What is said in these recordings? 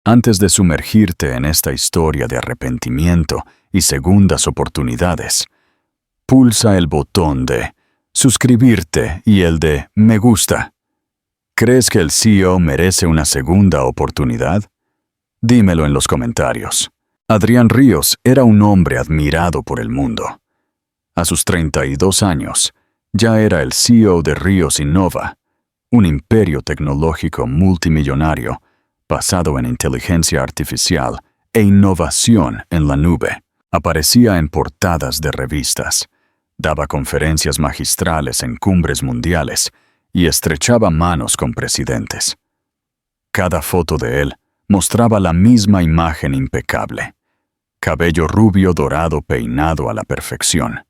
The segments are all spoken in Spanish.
Antes de sumergirte en esta historia de arrepentimiento y segundas oportunidades, pulsa el botón de suscribirte y el de me gusta. ¿Crees que el CEO merece una segunda oportunidad? Dímelo en los comentarios. Adrián Ríos era un hombre admirado por el mundo. A sus 32 años, ya era el CEO de Ríos Innova, un imperio tecnológico multimillonario basado en inteligencia artificial e innovación en la nube. Aparecía en portadas de revistas, daba conferencias magistrales en cumbres mundiales y estrechaba manos con presidentes. Cada foto de él mostraba la misma imagen impecable. Cabello rubio dorado peinado a la perfección.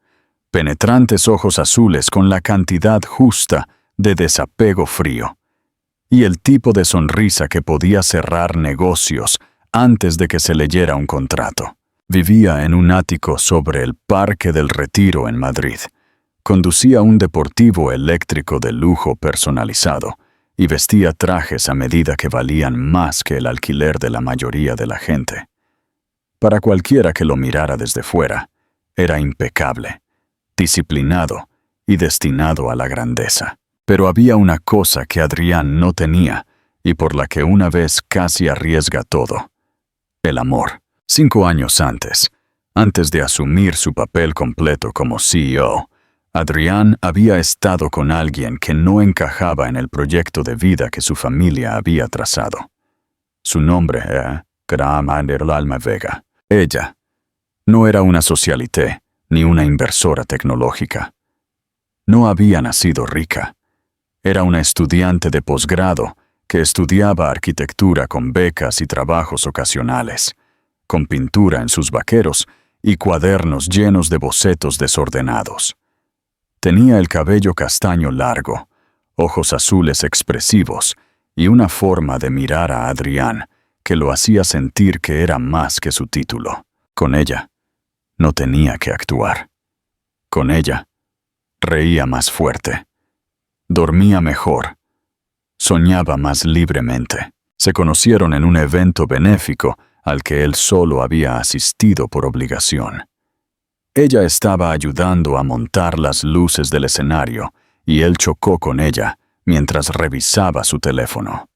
Penetrantes ojos azules con la cantidad justa de desapego frío. Y el tipo de sonrisa que podía cerrar negocios antes de que se leyera un contrato. Vivía en un ático sobre el Parque del Retiro en Madrid. Conducía un deportivo eléctrico de lujo personalizado y vestía trajes a medida que valían más que el alquiler de la mayoría de la gente. Para cualquiera que lo mirara desde fuera, era impecable, disciplinado y destinado a la grandeza. Pero había una cosa que Adrián no tenía y por la que una vez casi arriesga todo: el amor. 5 años antes de asumir su papel completo como CEO, Adrián había estado con alguien que no encajaba en el proyecto de vida que su familia había trazado. Su nombre era Alma Vega. Ella no era una socialité ni una inversora tecnológica. No había nacido rica. Era una estudiante de posgrado que estudiaba arquitectura con becas y trabajos ocasionales, con pintura en sus vaqueros y cuadernos llenos de bocetos desordenados. Tenía el cabello castaño largo, ojos azules expresivos y una forma de mirar a Adrián que lo hacía sentir que era más que su título. Con ella, no tenía que actuar. Con ella, reía más fuerte. Dormía mejor. Soñaba más libremente. Se conocieron en un evento benéfico al que él solo había asistido por obligación. Ella estaba ayudando a montar las luces del escenario y él chocó con ella mientras revisaba su teléfono.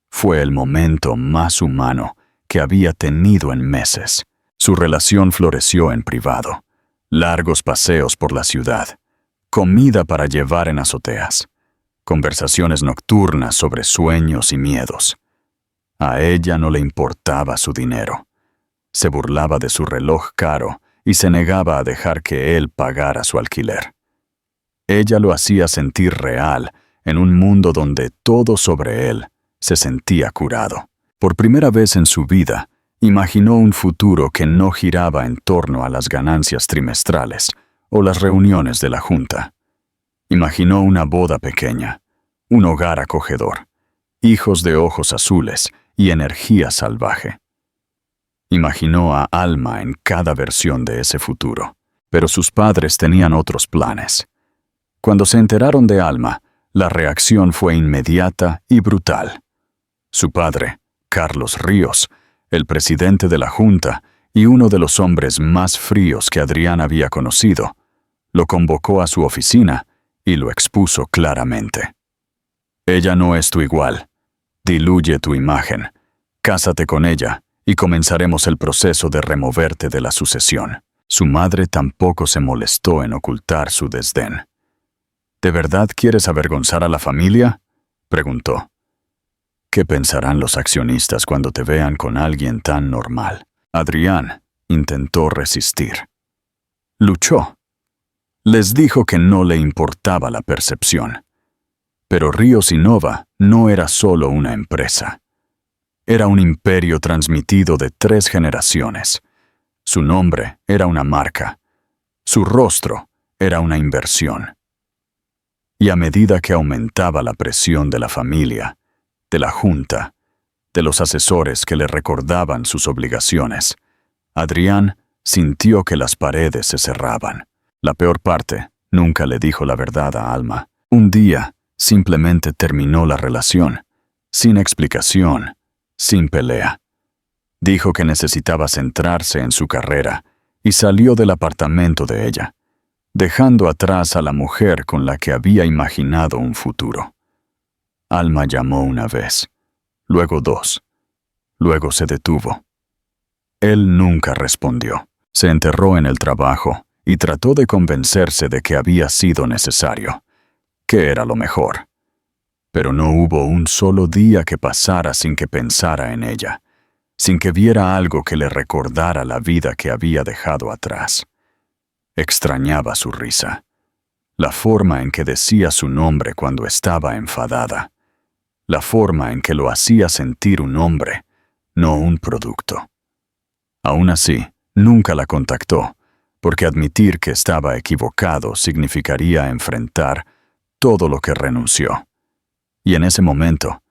Fue el momento más humano que había tenido en meses. Su relación floreció en privado. Largos paseos por la ciudad. Comida para llevar en azoteas. Conversaciones nocturnas sobre sueños y miedos. A ella no le importaba su dinero. Se burlaba de su reloj caro y se negaba a dejar que él pagara su alquiler. Ella lo hacía sentir real en un mundo donde todo sobre él se sentía curado. Por primera vez en su vida, imaginó un futuro que no giraba en torno a las ganancias trimestrales o las reuniones de la junta. Imaginó una boda pequeña, un hogar acogedor, hijos de ojos azules y energía salvaje. Imaginó a Alma en cada versión de ese futuro, pero sus padres tenían otros planes. Cuando se enteraron de Alma, la reacción fue inmediata y brutal. Su padre, Carlos Ríos, el presidente de la Junta y uno de los hombres más fríos que Adrián había conocido, lo convocó a su oficina y lo expuso claramente. Ella no es tu igual. Diluye tu imagen. Cásate con ella y comenzaremos el proceso de removerte de la sucesión. Su madre tampoco se molestó en ocultar su desdén. ¿De verdad quieres avergonzar a la familia?, preguntó. ¿Qué pensarán los accionistas cuando te vean con alguien tan normal? Adrián intentó resistir. Luchó. Les dijo que no le importaba la percepción. Pero Ríos Innova no era solo una empresa. Era un imperio transmitido de 3 generaciones. Su nombre era una marca. Su rostro era una inversión. Y a medida que aumentaba la presión de la familia, de la junta, de los asesores que le recordaban sus obligaciones, Adrián sintió que las paredes se cerraban. La peor parte, nunca le dijo la verdad a Alma. Un día, simplemente terminó la relación, sin explicación, sin pelea. Dijo que necesitaba centrarse en su carrera y salió del apartamento de ella, dejando atrás a la mujer con la que había imaginado un futuro. Alma llamó una vez, luego dos, luego se detuvo. Él nunca respondió. Se enterró en el trabajo y trató de convencerse de que había sido necesario, que era lo mejor. Pero no hubo un solo día que pasara sin que pensara en ella, sin que viera algo que le recordara la vida que había dejado atrás. Extrañaba su risa, la forma en que decía su nombre cuando estaba enfadada, la forma en que lo hacía sentir un hombre, no un producto. Aún así, nunca la contactó, porque admitir que estaba equivocado significaría enfrentar todo lo que renunció. Y en ese momento,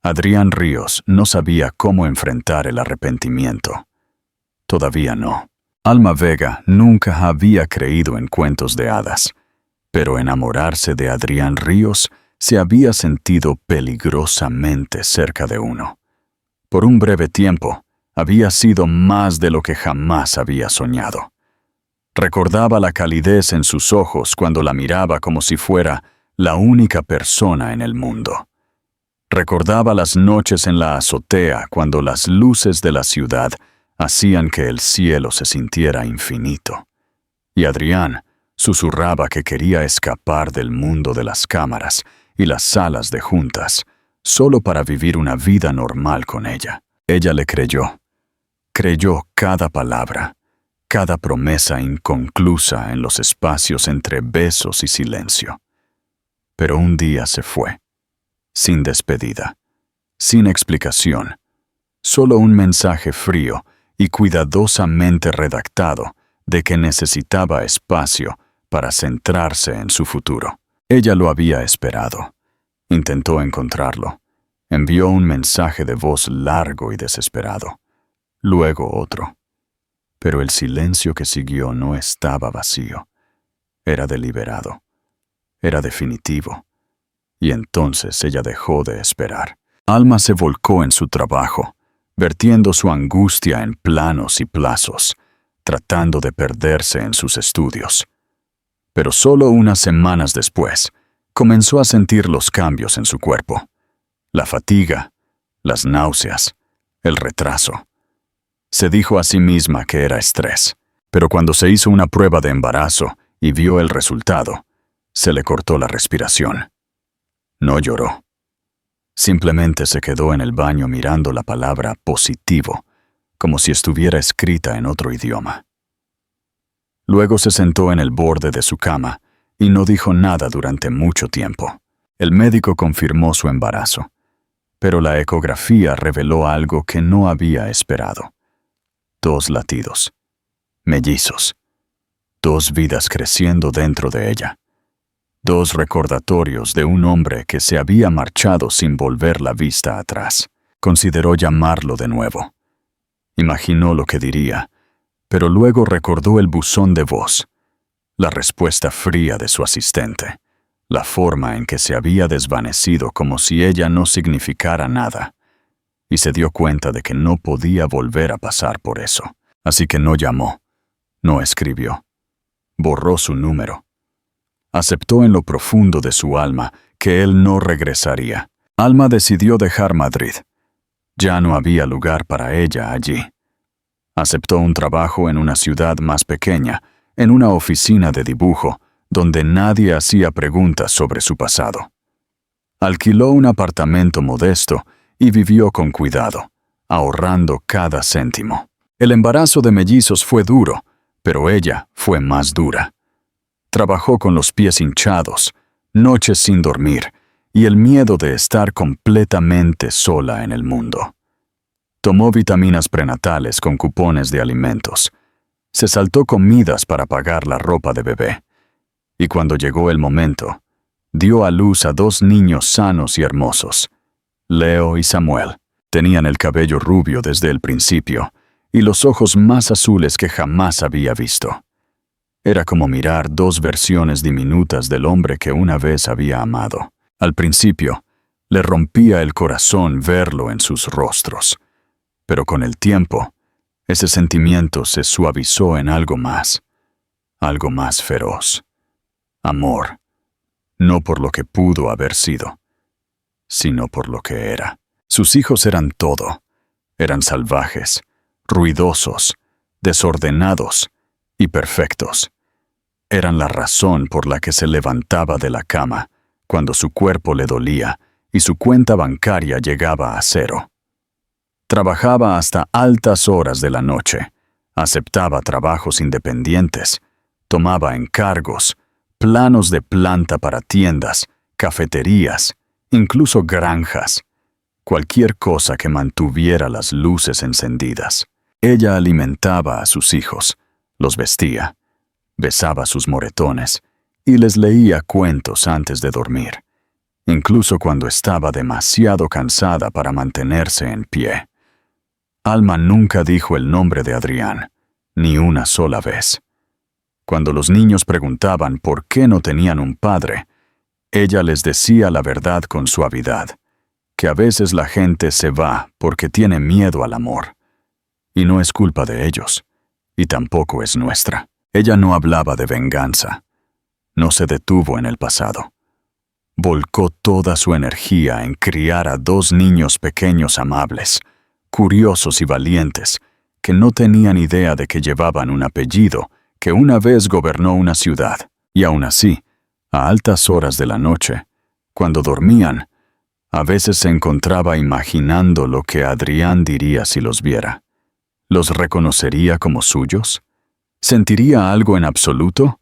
Adrián Ríos no sabía cómo enfrentar el arrepentimiento. Todavía no. Alma Vega nunca había creído en cuentos de hadas, pero enamorarse de Adrián Ríos se había sentido peligrosamente cerca de uno. Por un breve tiempo, había sido más de lo que jamás había soñado. Recordaba la calidez en sus ojos cuando la miraba como si fuera la única persona en el mundo. Recordaba las noches en la azotea cuando las luces de la ciudad hacían que el cielo se sintiera infinito. Y Adrián susurraba que quería escapar del mundo de las cámaras y las salas de juntas, solo para vivir una vida normal con ella. Ella le creyó. Creyó cada palabra, cada promesa inconclusa en los espacios entre besos y silencio. Pero un día se fue, sin despedida, sin explicación, solo un mensaje frío y cuidadosamente redactado de que necesitaba espacio para centrarse en su futuro. Ella lo había esperado. Intentó encontrarlo. Envió un mensaje de voz largo y desesperado. Luego otro. Pero el silencio que siguió no estaba vacío. Era deliberado. Era definitivo. Y entonces ella dejó de esperar. Alma se volcó en su trabajo, vertiendo su angustia en planos y plazos, tratando de perderse en sus estudios. Pero solo unas semanas después, comenzó a sentir los cambios en su cuerpo. La fatiga, las náuseas, el retraso. Se dijo a sí misma que era estrés, pero cuando se hizo una prueba de embarazo y vio el resultado, se le cortó la respiración. No lloró. Simplemente se quedó en el baño mirando la palabra positivo, como si estuviera escrita en otro idioma. Luego se sentó en el borde de su cama y no dijo nada durante mucho tiempo. El médico confirmó su embarazo, pero la ecografía reveló algo que no había esperado. 2 latidos, mellizos, 2 vidas creciendo dentro de ella, 2 recordatorios de un hombre que se había marchado sin volver la vista atrás. Consideró llamarlo de nuevo. Imaginó lo que diría, pero luego recordó el buzón de voz, la respuesta fría de su asistente, la forma en que se había desvanecido como si ella no significara nada, y se dio cuenta de que no podía volver a pasar por eso. Así que no llamó, no escribió, borró su número. Aceptó en lo profundo de su alma que él no regresaría. Alma decidió dejar Madrid. Ya no había lugar para ella allí. Aceptó un trabajo en una ciudad más pequeña, en una oficina de dibujo, donde nadie hacía preguntas sobre su pasado. Alquiló un apartamento modesto y vivió con cuidado, ahorrando cada céntimo. El embarazo de mellizos fue duro, pero ella fue más dura. Trabajó con los pies hinchados, noches sin dormir, y el miedo de estar completamente sola en el mundo. Tomó vitaminas prenatales con cupones de alimentos. Se saltó comidas para pagar la ropa de bebé. Y cuando llegó el momento, dio a luz a 2 niños sanos y hermosos. Leo y Samuel tenían el cabello rubio desde el principio y los ojos más azules que jamás había visto. Era como mirar 2 versiones diminutas del hombre que una vez había amado. Al principio, Le rompía el corazón verlo en sus rostros. Pero con el tiempo, ese sentimiento se suavizó en algo más feroz. Amor, no por lo que pudo haber sido, sino por lo que era. Sus hijos eran todo. Eran salvajes, ruidosos, desordenados y perfectos. Eran la razón por la que se levantaba de la cama cuando su cuerpo le dolía y su cuenta bancaria llegaba a cero. Trabajaba hasta altas horas de la noche, aceptaba trabajos independientes, tomaba encargos, planos de planta para tiendas, cafeterías, incluso granjas, cualquier cosa que mantuviera las luces encendidas. Ella alimentaba a sus hijos, los vestía, besaba sus moretones y les leía cuentos antes de dormir, incluso cuando estaba demasiado cansada para mantenerse en pie. Alma nunca dijo el nombre de Adrián, ni una sola vez. Cuando los niños preguntaban por qué no tenían un padre, ella les decía la verdad con suavidad, que a veces la gente se va porque tiene miedo al amor. Y no es culpa de ellos, y tampoco es nuestra. Ella no hablaba de venganza. No se detuvo en el pasado. Volcó toda su energía en criar a 2 niños pequeños amables, curiosos y valientes, que no tenían idea de que llevaban un apellido que una vez gobernó una ciudad. Y aún así, a altas horas de la noche, cuando dormían, a veces se encontraba imaginando lo que Adrián diría si los viera. ¿Los reconocería como suyos? ¿Sentiría algo en absoluto?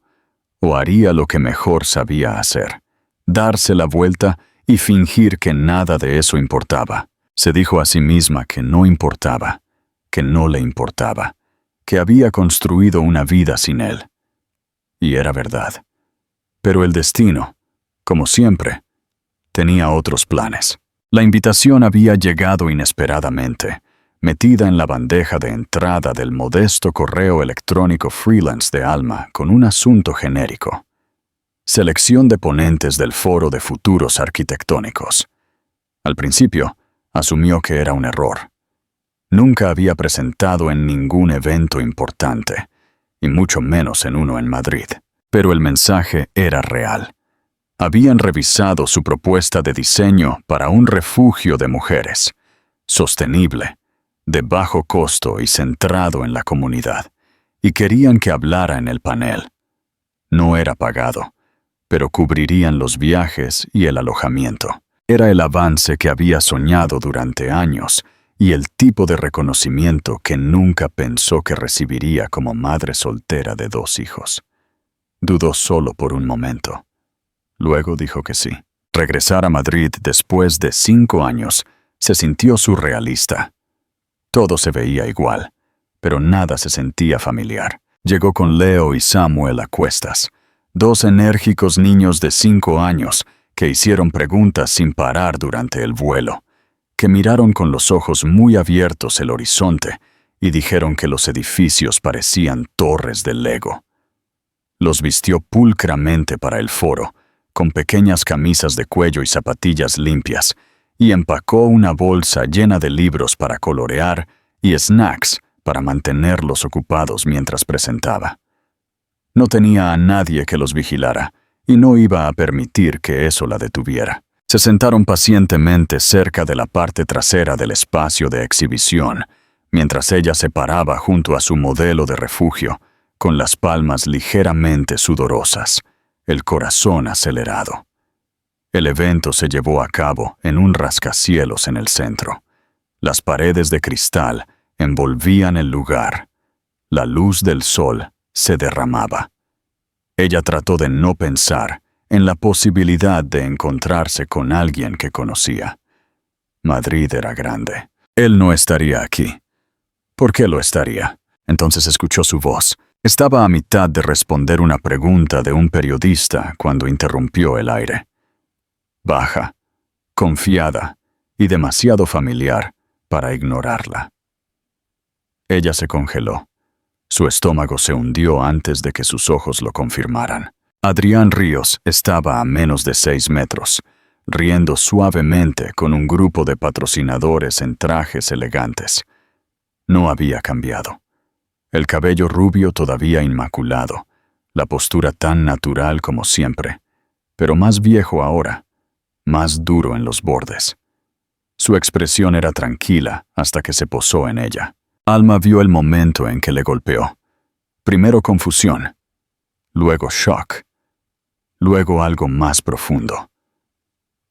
¿O haría lo que mejor sabía hacer? Darse la vuelta y fingir que nada de eso importaba. Se dijo a sí misma que no importaba, que no le importaba, que había construido una vida sin él. Y era verdad. Pero el destino, como siempre, tenía otros planes. La invitación había llegado inesperadamente, metida en la bandeja de entrada del modesto correo electrónico freelance de Alma con un asunto genérico. Selección de ponentes del Foro de Futuros Arquitectónicos. Al principio, asumió que era un error. Nunca había presentado en ningún evento importante, y mucho menos en uno en Madrid. Pero el mensaje era real. Habían revisado su propuesta de diseño para un refugio de mujeres, sostenible, de bajo costo y centrado en la comunidad, y querían que hablara en el panel. No era pagado, pero cubrirían los viajes y el alojamiento. Era el avance que había soñado durante años y el tipo de reconocimiento que nunca pensó que recibiría como madre soltera de 2 hijos. Dudó solo por un momento. Luego dijo que sí. Regresar a Madrid después de 5 años se sintió surrealista. Todo se veía igual, pero nada se sentía familiar. Llegó con Leo y Samuel a cuestas, 2 enérgicos niños de 5 años que hicieron preguntas sin parar durante el vuelo, que miraron con los ojos muy abiertos el horizonte y dijeron que los edificios parecían torres de Lego. Los vistió pulcramente para el foro, con pequeñas camisas de cuello y zapatillas limpias, y empacó una bolsa llena de libros para colorear y snacks para mantenerlos ocupados mientras presentaba. No tenía a nadie que los vigilara, y no iba a permitir que eso la detuviera. Se sentaron pacientemente cerca de la parte trasera del espacio de exhibición, mientras ella se paraba junto a su modelo de refugio, con las palmas ligeramente sudorosas, el corazón acelerado. El evento se llevó a cabo en un rascacielos en el centro. Las paredes de cristal envolvían el lugar. La luz del sol se derramaba. Ella trató de no pensar en la posibilidad de encontrarse con alguien que conocía. Madrid era grande. Él no estaría aquí. ¿Por qué lo estaría? Entonces escuchó su voz. Estaba a mitad de responder una pregunta de un periodista cuando interrumpió el aire. Baja, confiada y demasiado familiar para ignorarla. Ella se congeló. Su estómago se hundió antes de que sus ojos lo confirmaran. Adrián Ríos estaba a menos de 6 metros, riendo suavemente con un grupo de patrocinadores en trajes elegantes. No había cambiado. El cabello rubio todavía inmaculado, la postura tan natural como siempre, pero más viejo ahora, más duro en los bordes. Su expresión era tranquila hasta que se posó en ella. Alma vio el momento en que le golpeó. Primero confusión, luego shock, luego algo más profundo.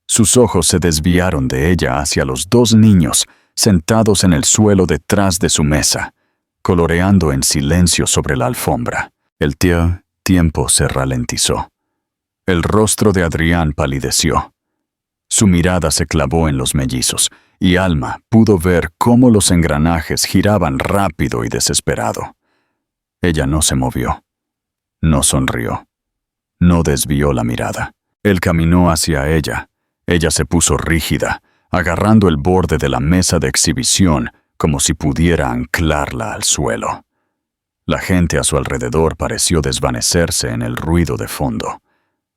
Sus ojos se desviaron de ella hacia los dos niños sentados en el suelo detrás de su mesa, coloreando en silencio sobre la alfombra. El tiempo se ralentizó. El rostro de Adrián palideció. Su mirada se clavó en los mellizos, y Alma pudo ver cómo los engranajes giraban rápido y desesperado. Ella no se movió, no sonrió, no desvió la mirada. Él caminó hacia ella. Ella se puso rígida, agarrando el borde de la mesa de exhibición como si pudiera anclarla al suelo. La gente a su alrededor pareció desvanecerse en el ruido de fondo.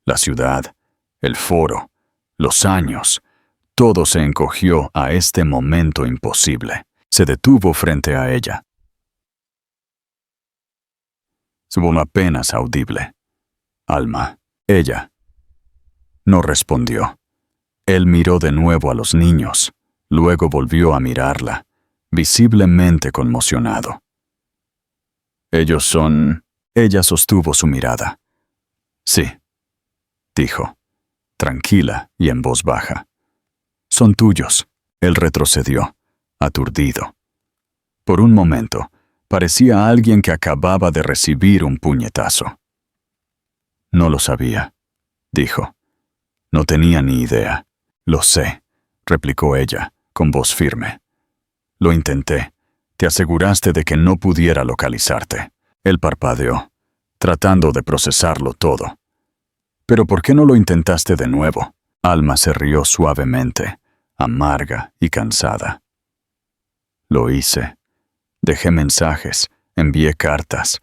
La ciudad, el foro, los años, todo se encogió a este momento imposible. Se detuvo frente a ella. Su voz apenas audible. Alma, ella. No respondió. Él miró de nuevo a los niños, luego volvió a mirarla, visiblemente conmocionado. «Ellos son...». Ella sostuvo su mirada. «Sí», dijo, tranquila y en voz baja. «Son tuyos». Él retrocedió, aturdido. Por un momento, parecía alguien que acababa de recibir un puñetazo. «No lo sabía», dijo. «No tenía ni idea». «Lo sé», replicó ella, con voz firme. «Lo intenté. Te aseguraste de que no pudiera localizarte». Él parpadeó, tratando de procesarlo todo. «¿Pero por qué no lo intentaste de nuevo?» Alma se rió suavemente, amarga y cansada. «Lo hice. Dejé mensajes, envié cartas.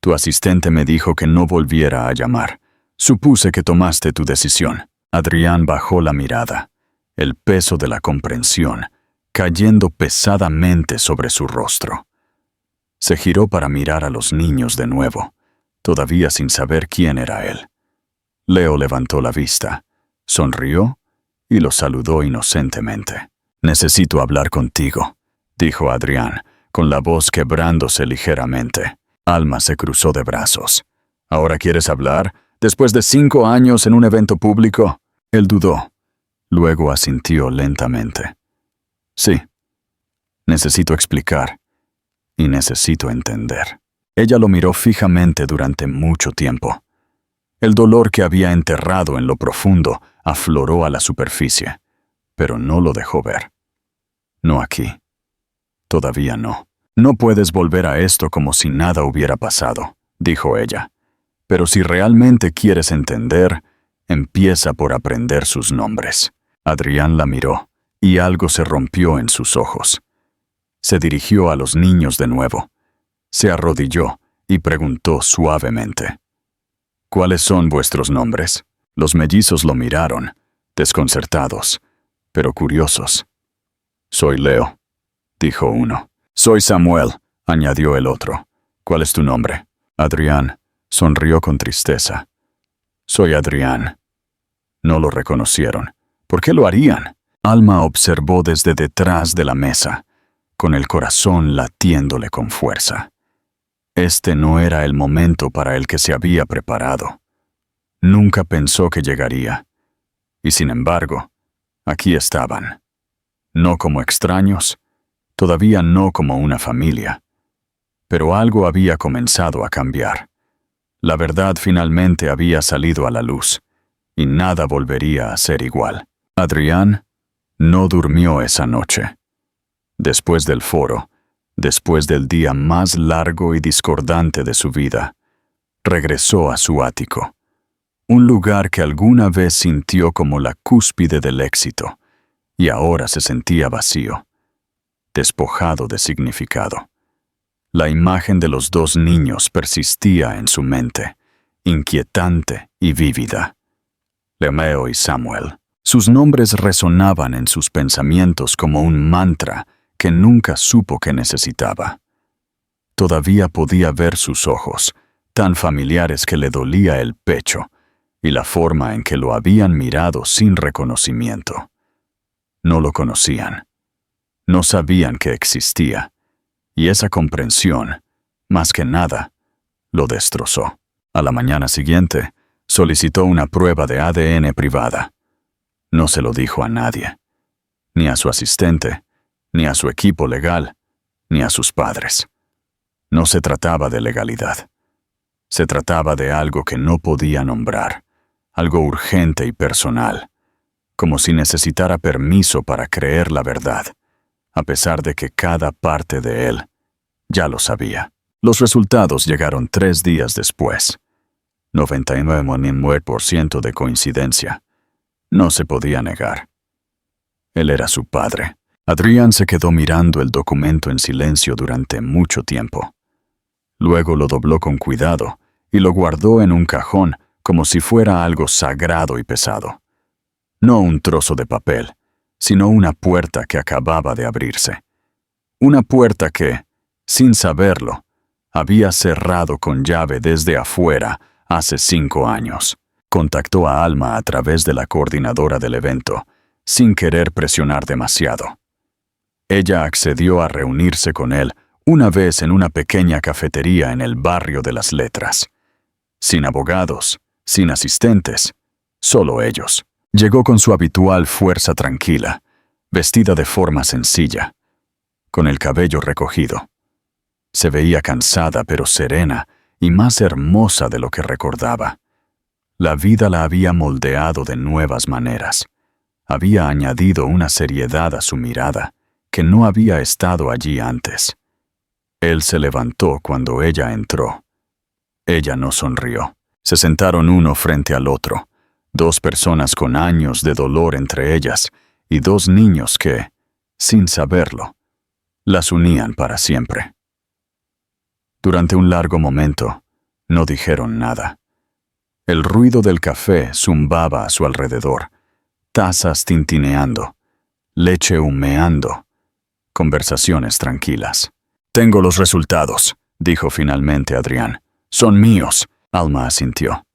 Tu asistente me dijo que no volviera a llamar. Supuse que tomaste tu decisión». Adrián bajó la mirada, el peso de la comprensión cayendo pesadamente sobre su rostro. Se giró para mirar a los niños de nuevo, todavía sin saber quién era él. Leo levantó la vista, sonrió y lo saludó inocentemente. «Necesito hablar contigo», dijo Adrián, con la voz quebrándose ligeramente. Alma se cruzó de brazos. «¿Ahora quieres hablar? ¿Después de 5 años en un evento público?» Él dudó. Luego asintió lentamente. «Sí. Necesito explicar. Y necesito entender». Ella lo miró fijamente durante mucho tiempo. El dolor que había enterrado en lo profundo afloró a la superficie, pero no lo dejó ver. «No aquí. Todavía no. No puedes volver a esto como si nada hubiera pasado», dijo ella. «Pero si realmente quieres entender, empieza por aprender sus nombres». Adrián la miró, y algo se rompió en sus ojos. Se dirigió a los niños de nuevo. Se arrodilló y preguntó suavemente: «¿Cuáles son vuestros nombres?» Los mellizos lo miraron, desconcertados, pero curiosos. «Soy Leo», dijo uno. «Soy Samuel», añadió el otro. «¿Cuál es tu nombre?» Adrián sonrió con tristeza. «Soy Adrián». No lo reconocieron. ¿Por qué lo harían? Alma observó desde detrás de la mesa, con el corazón latiéndole con fuerza. Este no era el momento para el que se había preparado. Nunca pensó que llegaría. Y sin embargo, aquí estaban. No como extraños, todavía no como una familia. Pero algo había comenzado a cambiar. La verdad finalmente había salido a la luz, y nada volvería a ser igual. Adrián no durmió esa noche. Después del foro, después del día más largo y discordante de su vida, regresó a su ático, un lugar que alguna vez sintió como la cúspide del éxito, y ahora se sentía vacío, despojado de significado. La imagen de los dos niños persistía en su mente, inquietante y vívida. Leo y Samuel. Sus nombres resonaban en sus pensamientos como un mantra que nunca supo que necesitaba. Todavía podía ver sus ojos, tan familiares que le dolía el pecho, y la forma en que lo habían mirado sin reconocimiento. No lo conocían. No sabían que existía, y esa comprensión, más que nada, lo destrozó. A la mañana siguiente, solicitó una prueba de ADN privada. No se lo dijo a nadie, ni a su asistente, ni a su equipo legal, ni a sus padres. No se trataba de legalidad. Se trataba de algo que no podía nombrar, algo urgente y personal, como si necesitara permiso para creer la verdad, a pesar de que cada parte de él ya lo sabía. Los resultados llegaron 3 días después. 99% de coincidencia. No se podía negar. Él era su padre. Adrián se quedó mirando el documento en silencio durante mucho tiempo. Luego lo dobló con cuidado y lo guardó en un cajón como si fuera algo sagrado y pesado. No un trozo de papel, sino una puerta que acababa de abrirse. Una puerta que, sin saberlo, había cerrado con llave desde afuera hace 5 años. Contactó a Alma a través de la coordinadora del evento, sin querer presionar demasiado. Ella accedió a reunirse con él una vez en una pequeña cafetería en el barrio de las Letras. Sin abogados, sin asistentes, solo ellos. Llegó con su habitual fuerza tranquila, vestida de forma sencilla, con el cabello recogido. Se veía cansada pero serena y más hermosa de lo que recordaba. La vida la había moldeado de nuevas maneras. Había añadido una seriedad a su mirada que no había estado allí antes. Él se levantó cuando ella entró. Ella no sonrió. Se sentaron uno frente al otro, 2 personas con años de dolor entre ellas y 2 niños que, sin saberlo, las unían para siempre. Durante un largo momento, no dijeron nada. El ruido del café zumbaba a su alrededor, tazas tintineando, leche humeando, conversaciones tranquilas. «Tengo los resultados», dijo finalmente Adrián. «Son míos», Alma asintió.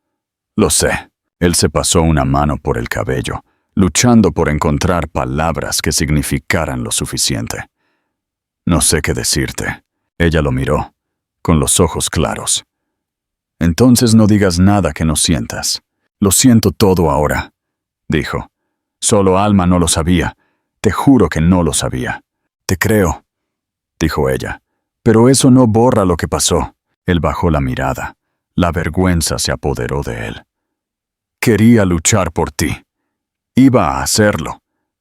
«Lo sé». Él se pasó una mano por el cabello, luchando por encontrar palabras que significaran lo suficiente. «No sé qué decirte». Ella lo miró, con los ojos claros. «Entonces no digas nada que no sientas». «Lo siento todo ahora», dijo. «Solo Alma no lo sabía. Te juro que no lo sabía». «Te creo», dijo ella. «Pero eso no borra lo que pasó». Él bajó la mirada. La vergüenza se apoderó de él. «Quería luchar por ti. Iba a hacerlo.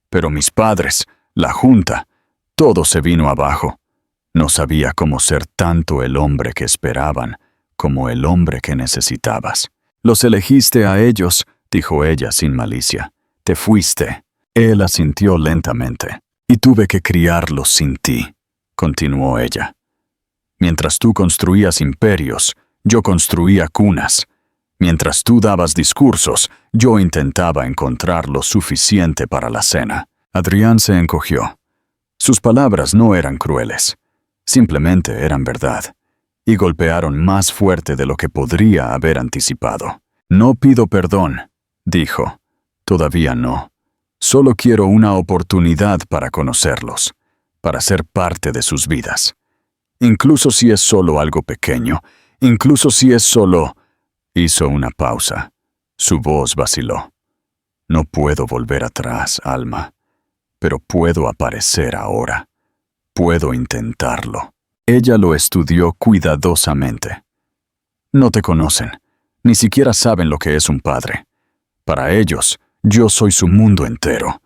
Pero mis padres, la junta, todo se vino abajo. No sabía cómo ser tanto el hombre que esperaban como el hombre que necesitabas». «Los elegiste a ellos», dijo ella sin malicia. «Te fuiste». Él asintió lentamente. «Y tuve que criarlos sin ti», continuó ella. «Mientras tú construías imperios, yo construía cunas. Mientras tú dabas discursos, yo intentaba encontrar lo suficiente para la cena». Adrián se encogió. Sus palabras no eran crueles. Simplemente eran verdad, y golpearon más fuerte de lo que podría haber anticipado. «No pido perdón», dijo. «Todavía no. Solo quiero una oportunidad para conocerlos, para ser parte de sus vidas. Incluso si es solo algo pequeño, incluso si es solo...» Hizo una pausa. Su voz vaciló. «No puedo volver atrás, Alma, pero puedo aparecer ahora. Puedo intentarlo». Ella lo estudió cuidadosamente. «No te conocen, ni siquiera saben lo que es un padre. Para ellos, yo soy su mundo entero.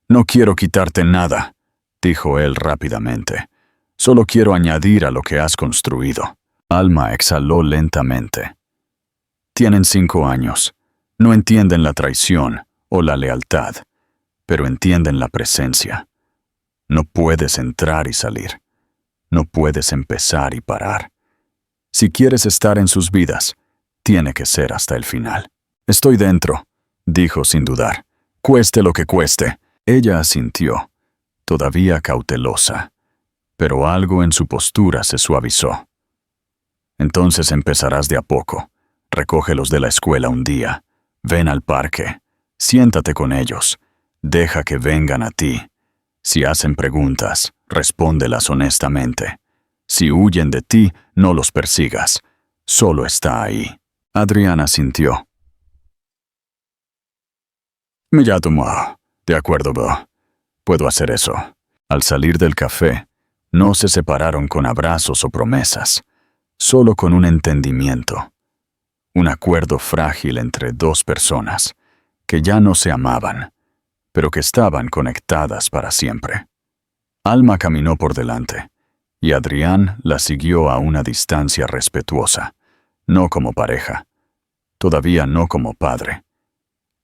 No quiero quitarte nada», dijo él rápidamente. «Solo quiero añadir a lo que has construido». Alma exhaló lentamente. «Tienen 5 años. No entienden la traición o la lealtad, pero entienden la presencia. No puedes entrar y salir. No puedes empezar y parar. Si quieres estar en sus vidas, tiene que ser hasta el final». «Estoy dentro», dijo sin dudar. cueste lo que cueste. Ella asintió, todavía cautelosa, pero algo en su postura se suavizó. Entonces empezarás de a poco. Recógelos de la escuela un día. Ven al parque. Siéntate con ellos. Deja que vengan a ti. Si hacen preguntas, respóndelas honestamente. Si huyen de ti, no los persigas. Solo está ahí. Adriana asintió. Me llamo. De acuerdo, Bo. Puedo hacer eso. Al salir del café, no se separaron con abrazos o promesas, solo con un entendimiento. Un acuerdo frágil entre dos personas, que ya no se amaban, pero que estaban conectadas para siempre. Alma caminó por delante, y Adrián la siguió a una distancia respetuosa, no como pareja, todavía no como padre,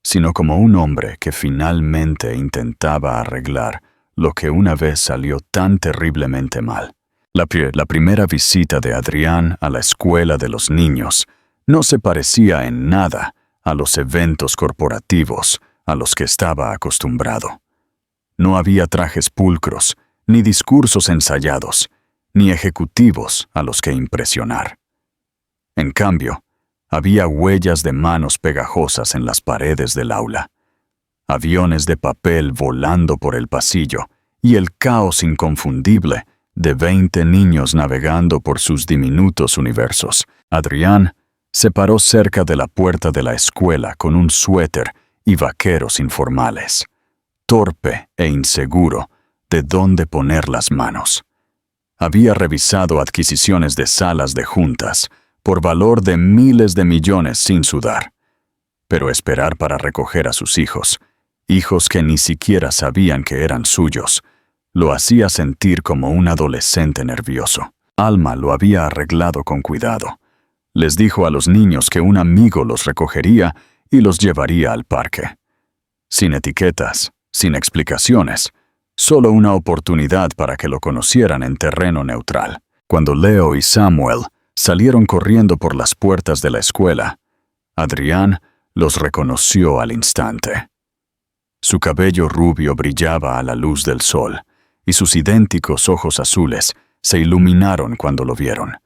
sino como un hombre que finalmente intentaba arreglar lo que una vez salió tan terriblemente mal. La primera visita de Adrián a la escuela de los niños no se parecía en nada a los eventos corporativos a los que estaba acostumbrado. No había trajes pulcros, ni discursos ensayados, ni ejecutivos a los que impresionar. En cambio, había huellas de manos pegajosas en las paredes del aula, aviones de papel volando por el pasillo y el caos inconfundible de 20 niños navegando por sus diminutos universos. Adrián se paró cerca de la puerta de la escuela con un suéter y vaqueros informales, torpe e inseguro de dónde poner las manos. Había revisado adquisiciones de salas de juntas por valor de miles de millones sin sudar, pero esperar para recoger a sus hijos que ni siquiera sabían que eran suyos, lo hacía sentir como un adolescente nervioso. Alma lo había arreglado con cuidado. Les dijo a los niños que un amigo los recogería y los llevaría al parque. Sin etiquetas, sin explicaciones, solo una oportunidad para que lo conocieran en terreno neutral. Cuando Leo y Samuel salieron corriendo por las puertas de la escuela, Adrián los reconoció al instante. Su cabello rubio brillaba a la luz del sol, y sus idénticos ojos azules se iluminaron cuando lo vieron,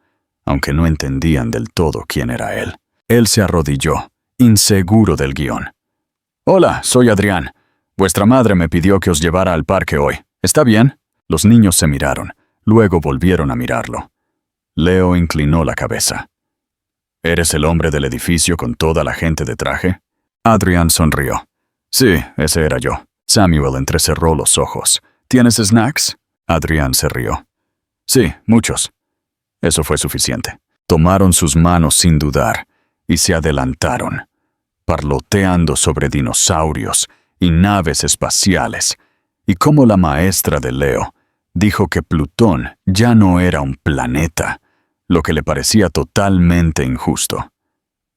aunque no entendían del todo quién era él. Él se arrodilló, inseguro del guión. «Hola, soy Adrián. Vuestra madre me pidió que os llevara al parque hoy. ¿Está bien?» Los niños se miraron, luego volvieron a mirarlo. Leo inclinó la cabeza. «¿Eres el hombre del edificio con toda la gente de traje?» Adrián sonrió. «Sí, ese era yo». Samuel entrecerró los ojos. «¿Tienes snacks?» Adrián se rió. «Sí, muchos». Eso fue suficiente. Tomaron sus manos sin dudar y se adelantaron, parloteando sobre dinosaurios y naves espaciales, y como la maestra de Leo dijo que Plutón ya no era un planeta, lo que le parecía totalmente injusto.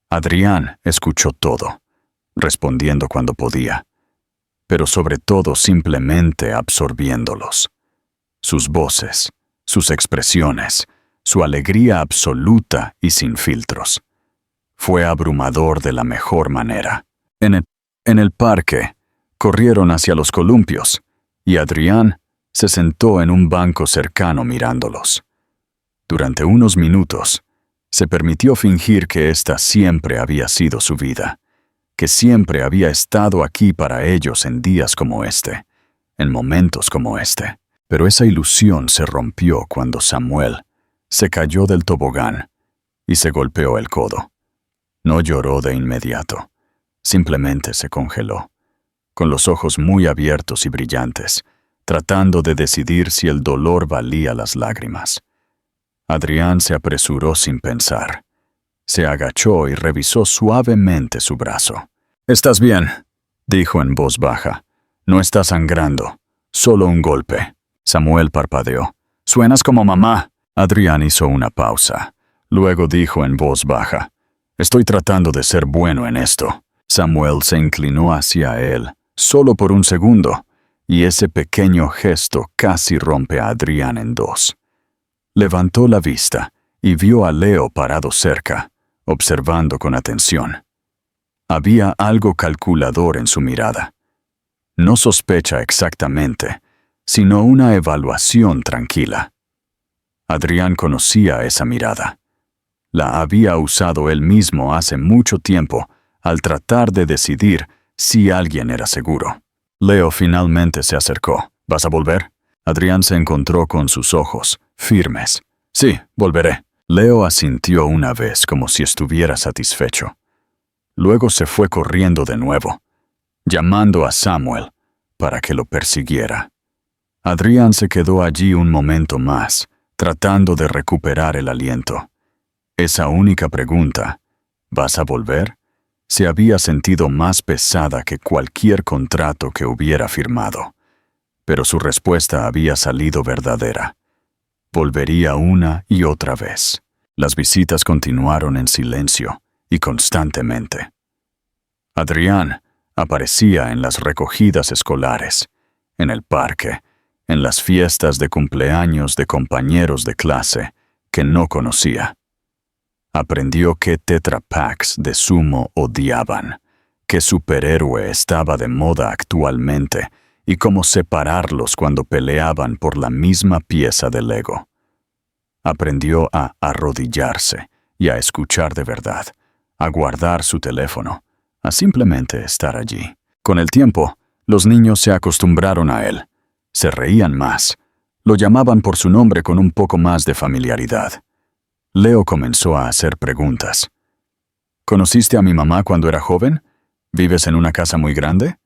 Adrián escuchó todo, respondiendo cuando podía, pero sobre todo simplemente absorbiéndolos. Sus voces, sus expresiones, su alegría absoluta y sin filtros. Fue abrumador de la mejor manera. En el parque, corrieron hacia los columpios, y Adrián se sentó en un banco cercano mirándolos. Durante unos minutos, se permitió fingir que esta siempre había sido su vida, que siempre había estado aquí para ellos en días como este, en momentos como este. Pero esa ilusión se rompió cuando Samuel se cayó del tobogán y se golpeó el codo. No lloró de inmediato, simplemente se congeló, con los ojos muy abiertos y brillantes, tratando de decidir si el dolor valía las lágrimas. Adrián se apresuró sin pensar. Se agachó y revisó suavemente su brazo. «¿Estás bien?», dijo en voz baja. «No está sangrando, solo un golpe». Samuel parpadeó. «Suenas como mamá». Adrián hizo una pausa. Luego dijo en voz baja. «Estoy tratando de ser bueno en esto». Samuel se inclinó hacia él, solo por un segundo, y ese pequeño gesto casi rompe a Adrián en dos. Levantó la vista y vio a Leo parado cerca, observando con atención. Había algo calculador en su mirada, No sospecha exactamente, sino una evaluación tranquila. Adrián conocía esa mirada. La había usado él mismo hace mucho tiempo al tratar de decidir si alguien era seguro. Leo finalmente se acercó. ¿Vas a volver? Adrián se encontró con sus ojos, firmes. Sí, volveré. Leo asintió una vez como si estuviera satisfecho. Luego se fue corriendo de nuevo, llamando a Samuel para que lo persiguiera. Adrián se quedó allí un momento más, tratando de recuperar el aliento. Esa única pregunta, ¿vas a volver?, se había sentido más pesada que cualquier contrato que hubiera firmado. Pero su respuesta había salido verdadera. Volvería una y otra vez. Las visitas continuaron en silencio y constantemente. Adrián aparecía en las recogidas escolares, en el parque, en las fiestas de cumpleaños de compañeros de clase que no conocía. Aprendió qué Tetra Paks de sumo odiaban, qué superhéroe estaba de moda actualmente y cómo separarlos cuando peleaban por la misma pieza de Lego. Aprendió a arrodillarse y a escuchar de verdad, a guardar su teléfono, a simplemente estar allí. Con el tiempo, los niños se acostumbraron a él. Se reían más. Lo llamaban por su nombre con un poco más de familiaridad. Leo comenzó a hacer preguntas. ¿Conociste a mi mamá cuando era joven? ¿Vives en una casa muy grande?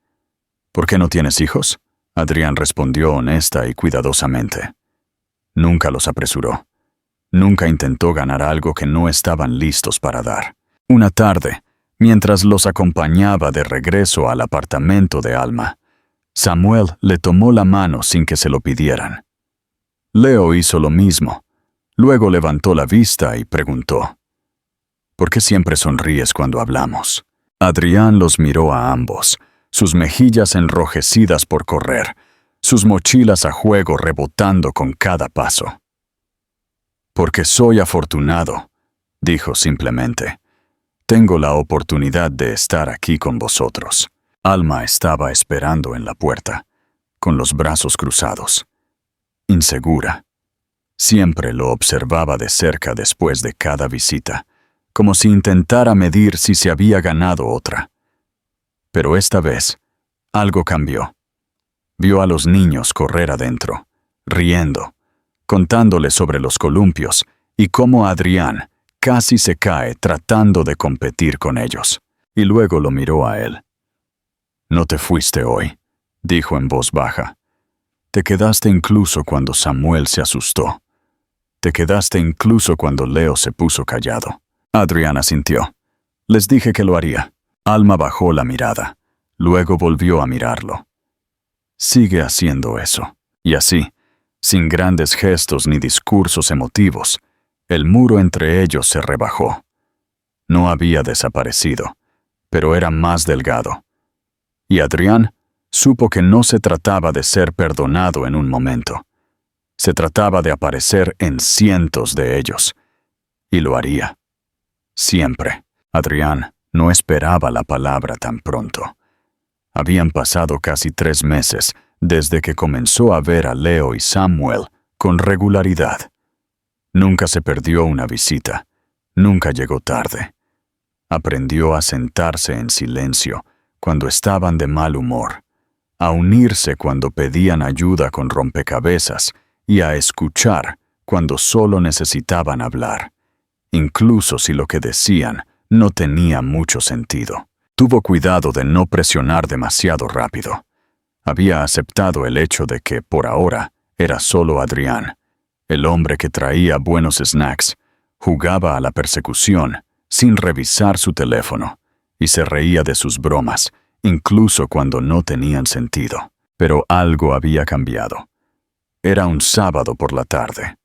¿Por qué no tienes hijos? Adrián respondió honesta y cuidadosamente. Nunca los apresuró. Nunca intentó ganar algo que no estaban listos para dar. Una tarde, mientras los acompañaba de regreso al apartamento de Alma, Samuel le tomó la mano sin que se lo pidieran. Leo hizo lo mismo. Luego levantó la vista y preguntó, ¿por qué siempre sonríes cuando hablamos? Adrián los miró a ambos, sus mejillas enrojecidas por correr, sus mochilas a juego rebotando con cada paso. Porque soy afortunado, dijo simplemente. Tengo la oportunidad de estar aquí con vosotros. Alma estaba esperando en la puerta, con los brazos cruzados, insegura. Siempre lo observaba de cerca después de cada visita, como si intentara medir si se había ganado otra. Pero esta vez, algo cambió. Vio a los niños correr adentro, riendo, contándoles sobre los columpios y cómo Adrián casi se cae tratando de competir con ellos. Y luego lo miró a él. «No te fuiste hoy», dijo en voz baja. «Te quedaste incluso cuando Samuel se asustó. Te quedaste incluso cuando Leo se puso callado». Adrián asintió. «Les dije que lo haría». Alma bajó la mirada. Luego volvió a mirarlo. «Sigue haciendo eso». Y así, sin grandes gestos ni discursos emotivos, el muro entre ellos se rebajó. No había desaparecido, pero era más delgado. Y Adrián supo que no se trataba de ser perdonado en un momento. Se trataba de aparecer en cientos de ellos. Y lo haría. Siempre. Adrián no esperaba la palabra tan pronto. Habían pasado casi 3 meses desde que comenzó a ver a Leo y Samuel con regularidad. Nunca se perdió una visita. Nunca llegó tarde. Aprendió a sentarse en silencio cuando estaban de mal humor, a unirse cuando pedían ayuda con rompecabezas y a escuchar cuando solo necesitaban hablar, incluso si lo que decían no tenía mucho sentido. Tuvo cuidado de no presionar demasiado rápido. Había aceptado el hecho de que, por ahora, era solo Adrián, el hombre que traía buenos snacks, jugaba a la persecución sin revisar su teléfono y se reía de sus bromas, incluso cuando no tenían sentido. Pero algo había cambiado. Era un sábado por la tarde.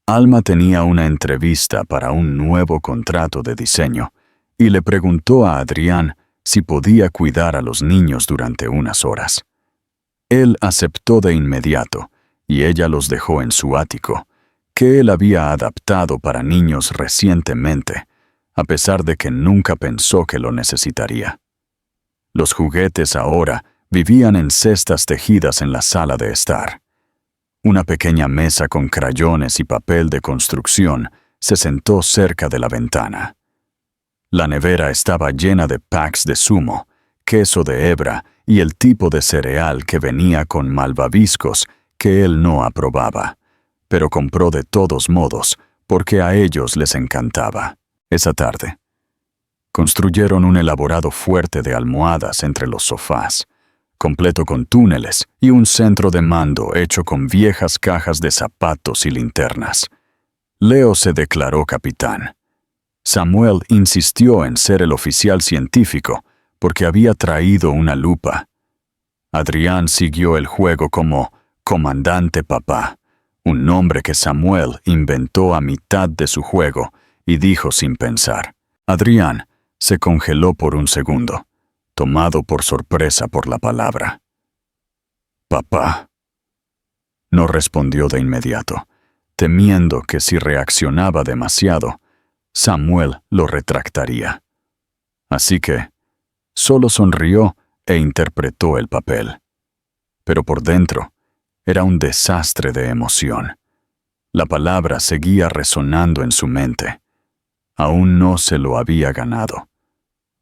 Alma tenía una entrevista para un nuevo contrato de diseño y le preguntó a Adrián si podía cuidar a los niños durante unas horas. Él aceptó de inmediato y ella los dejó en su ático, que él había adaptado para niños recientemente, a pesar de que nunca pensó que lo necesitaría. Los juguetes ahora vivían en cestas tejidas en la sala de estar. Una pequeña mesa con crayones y papel de construcción se sentó cerca de la ventana. La nevera estaba llena de packs de zumo, queso de hebra y el tipo de cereal que venía con malvaviscos que él no aprobaba, pero compró de todos modos porque a ellos les encantaba. Esa tarde, construyeron un elaborado fuerte de almohadas entre los sofás, completo con túneles y un centro de mando hecho con viejas cajas de zapatos y linternas. Leo se declaró capitán. Samuel insistió en ser el oficial científico porque había traído una lupa. Adrián siguió el juego como Comandante Papá, un nombre que Samuel inventó a mitad de su juego y dijo sin pensar. Adrián se congeló por un segundo, tomado por sorpresa por la palabra. «Papá». No respondió de inmediato, temiendo que si reaccionaba demasiado, Samuel lo retractaría. Así que solo sonrió e interpretó el papel. Pero por dentro era un desastre de emoción. La palabra seguía resonando en su mente. Aún no se lo había ganado.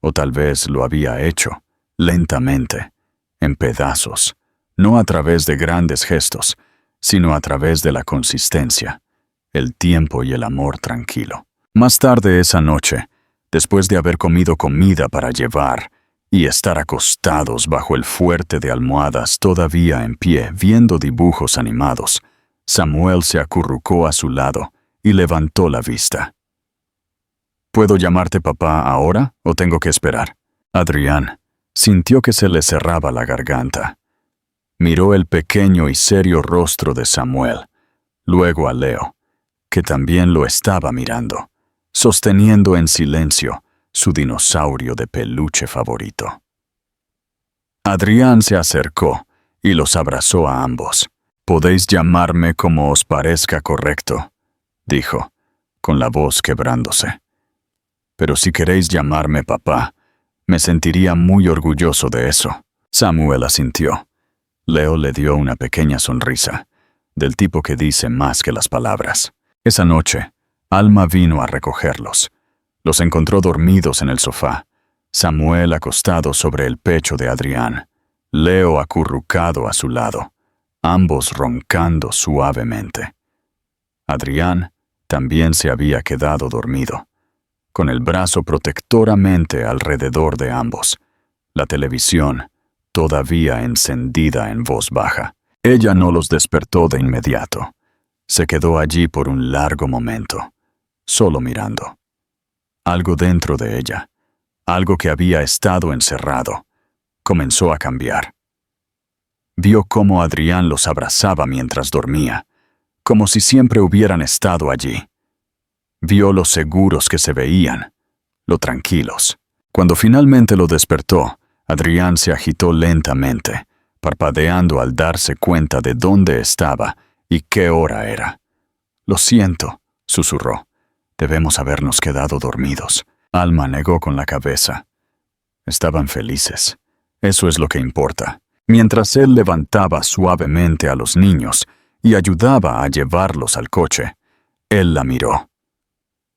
O tal vez lo había hecho, lentamente, en pedazos, no a través de grandes gestos, sino a través de la consistencia, el tiempo y el amor tranquilo. Más tarde esa noche, después de haber comido comida para llevar y estar acostados bajo el fuerte de almohadas todavía en pie viendo dibujos animados, Samuel se acurrucó a su lado y levantó la vista. ¿Puedo llamarte papá ahora o tengo que esperar? Adrián sintió que se le cerraba la garganta. Miró el pequeño y serio rostro de Samuel, luego a Leo, que también lo estaba mirando, sosteniendo en silencio su dinosaurio de peluche favorito. Adrián se acercó y los abrazó a ambos. «Podéis llamarme como os parezca correcto», dijo, con la voz quebrándose. «Pero si queréis llamarme papá, me sentiría muy orgulloso de eso». Samuel asintió. Leo le dio una pequeña sonrisa, del tipo que dice más que las palabras. Esa noche, Alma vino a recogerlos. Los encontró dormidos en el sofá, Samuel acostado sobre el pecho de Adrián, Leo acurrucado a su lado, ambos roncando suavemente. Adrián también se había quedado dormido, con el brazo protectoramente alrededor de ambos, la televisión todavía encendida en voz baja. Ella no los despertó de inmediato. Se quedó allí por un largo momento, solo mirando. Algo dentro de ella, algo que había estado encerrado, comenzó a cambiar. Vio cómo Adrián los abrazaba mientras dormía, como si siempre hubieran estado allí. Vio lo seguros que se veían, lo tranquilos. Cuando finalmente lo despertó, Adrián se agitó lentamente, parpadeando al darse cuenta de dónde estaba y qué hora era. «Lo siento», susurró. «Debemos habernos quedado dormidos». Alma negó con la cabeza. Estaban felices. Eso es lo que importa. Mientras él levantaba suavemente a los niños y ayudaba a llevarlos al coche, él la miró.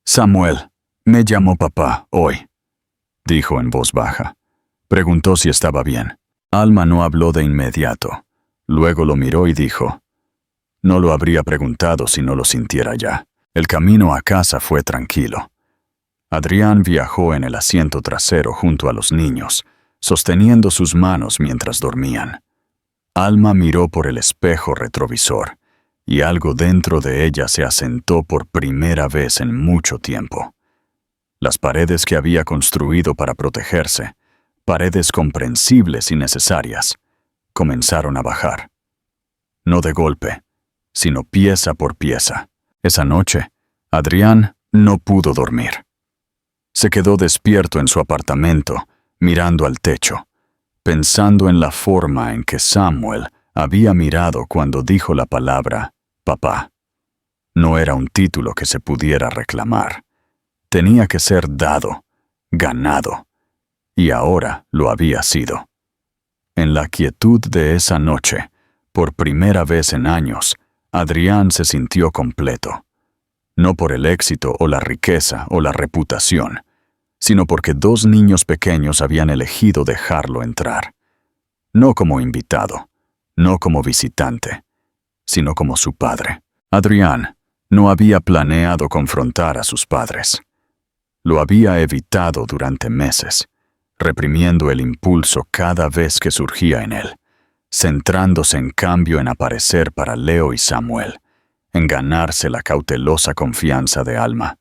«Samuel, me llamó papá hoy», dijo en voz baja. Preguntó si estaba bien. Alma no habló de inmediato. Luego lo miró y dijo, «No lo habría preguntado si no lo sintiera ya». El camino a casa fue tranquilo. Adrián viajó en el asiento trasero junto a los niños, sosteniendo sus manos mientras dormían. Alma miró por el espejo retrovisor, y algo dentro de ella se asentó por primera vez en mucho tiempo. Las paredes que había construido para protegerse, paredes comprensibles y necesarias, comenzaron a bajar. No de golpe, sino pieza por pieza. Esa noche, Adrián no pudo dormir. Se quedó despierto en su apartamento, mirando al techo, pensando en la forma en que Samuel había mirado cuando dijo la palabra papá. No era un título que se pudiera reclamar. Tenía que ser dado, ganado, y ahora lo había sido. En la quietud de esa noche, por primera vez en años, Adrián se sintió completo. No por el éxito o la riqueza o la reputación, sino porque dos niños pequeños habían elegido dejarlo entrar. No como invitado, no como visitante, sino como su padre. Adrián no había planeado confrontar a sus padres. Lo había evitado durante meses, reprimiendo el impulso cada vez que surgía en él, centrándose en cambio en aparecer para Leo y Samuel, en ganarse la cautelosa confianza de Alma,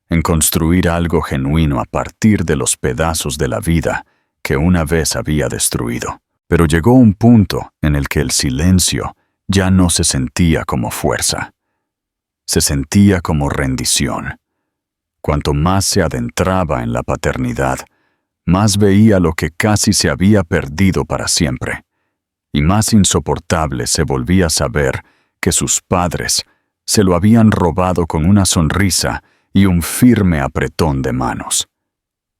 en construir algo genuino a partir de los pedazos de la vida que una vez había destruido. Pero llegó un punto en el que el silencio ya no se sentía como fuerza. Se sentía como rendición. Cuanto más se adentraba en la paternidad, más veía lo que casi se había perdido para siempre, y más insoportable se volvía saber que sus padres se lo habían robado con una sonrisa y un firme apretón de manos.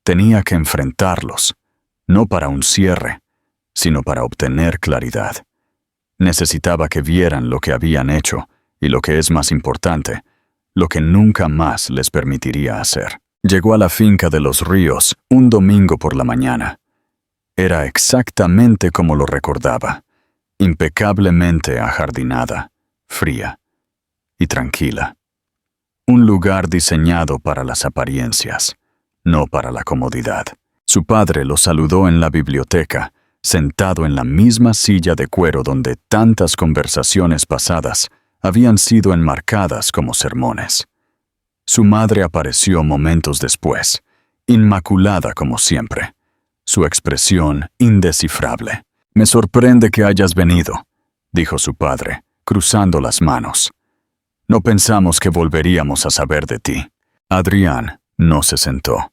Tenía que enfrentarlos, no para un cierre, sino para obtener claridad. Necesitaba que vieran lo que habían hecho y, lo que es más importante, lo que nunca más les permitiría hacer. Llegó a la finca de los Ríos un domingo por la mañana. Era exactamente como lo recordaba, impecablemente ajardinada, fría y tranquila. Un lugar diseñado para las apariencias, no para la comodidad. Su padre lo saludó en la biblioteca, sentado en la misma silla de cuero donde tantas conversaciones pasadas habían sido enmarcadas como sermones. Su madre apareció momentos después, inmaculada como siempre, su expresión indescifrable. «Me sorprende que hayas venido», dijo su padre, cruzando las manos. «No pensamos que volveríamos a saber de ti». Adrián no se sentó.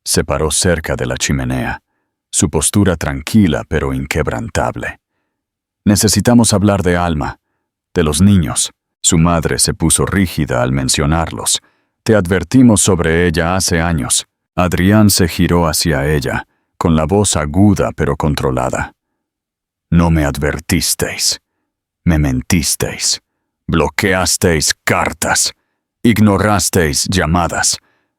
Se paró cerca de la chimenea, su postura tranquila pero inquebrantable. «Necesitamos hablar de Alma, de los niños». Su madre se puso rígida al mencionarlos. «Te advertimos sobre ella hace años». Adrián se giró hacia ella, con la voz aguda pero controlada. «No me advertisteis. Me mentisteis. Bloqueasteis cartas. Ignorasteis llamadas.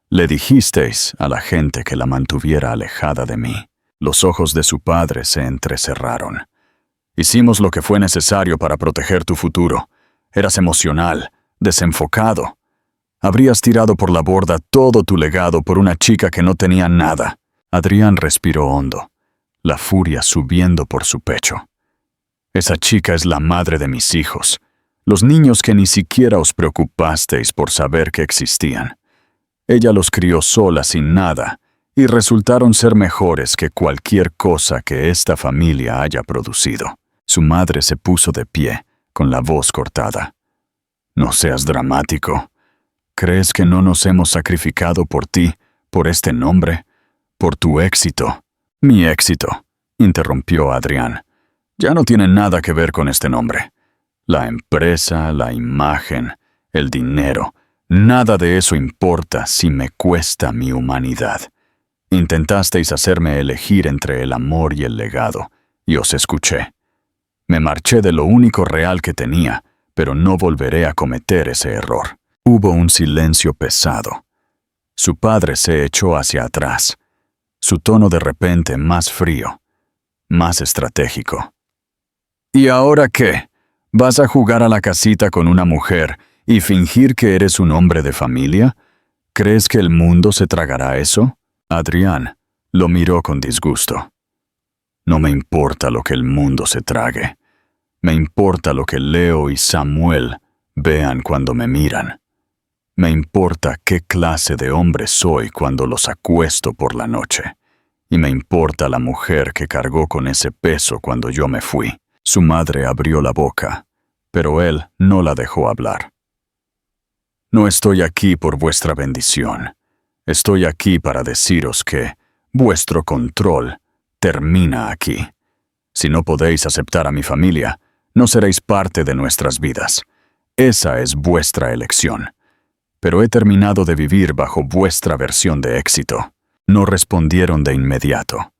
Le dijisteis a la gente que la mantuviera alejada de mí». Los ojos de su padre se entrecerraron. «Hicimos lo que fue necesario para proteger tu futuro. Eras emocional, desenfocado. Habrías tirado por la borda todo tu legado por una chica que no tenía nada». Adrián respiró hondo, la furia subiendo por su pecho. «Esa chica es la madre de mis hijos, los niños que ni siquiera os preocupasteis por saber que existían. Ella los crió sola sin nada, y resultaron ser mejores que cualquier cosa que esta familia haya producido». Su madre se puso de pie, con la voz cortada. «No seas dramático. ¿Crees que no nos hemos sacrificado por ti, por este nombre, por tu éxito?» «Mi éxito», interrumpió Adrián, «ya no tiene nada que ver con este nombre. La empresa, la imagen, el dinero, nada de eso importa si me cuesta mi humanidad. Intentasteis hacerme elegir entre el amor y el legado, y os escuché. Me marché de lo único real que tenía, pero no volveré a cometer ese error». Hubo un silencio pesado. Su padre se echó hacia atrás, su tono de repente más frío, más estratégico. «¿Y ahora qué? ¿Vas a jugar a la casita con una mujer y fingir que eres un hombre de familia? ¿Crees que el mundo se tragará eso?» Adrián lo miró con disgusto. «No me importa lo que el mundo se trague. Me importa lo que Leo y Samuel vean cuando me miran. Me importa qué clase de hombre soy cuando los acuesto por la noche. Y me importa la mujer que cargó con ese peso cuando yo me fui». Su madre abrió la boca, pero él no la dejó hablar. «No estoy aquí por vuestra bendición. Estoy aquí para deciros que vuestro control termina aquí. Si no podéis aceptar a mi familia, no seréis parte de nuestras vidas. Esa es vuestra elección. Pero he terminado de vivir bajo vuestra versión de éxito». No respondieron de inmediato.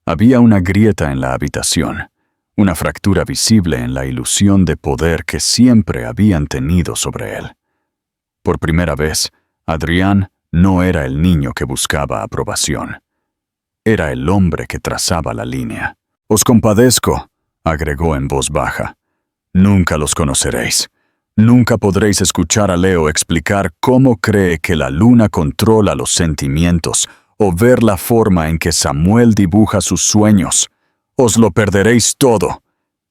Había una grieta en la habitación, una fractura visible en la ilusión de poder que siempre habían tenido sobre él. Por primera vez, Adrián no era el niño que buscaba aprobación. Era el hombre que trazaba la línea. «Os compadezco», agregó en voz baja. «Nunca los conoceréis. Nunca podréis escuchar a Leo explicar cómo cree que la luna controla los sentimientos o ver la forma en que Samuel dibuja sus sueños. Os lo perderéis todo.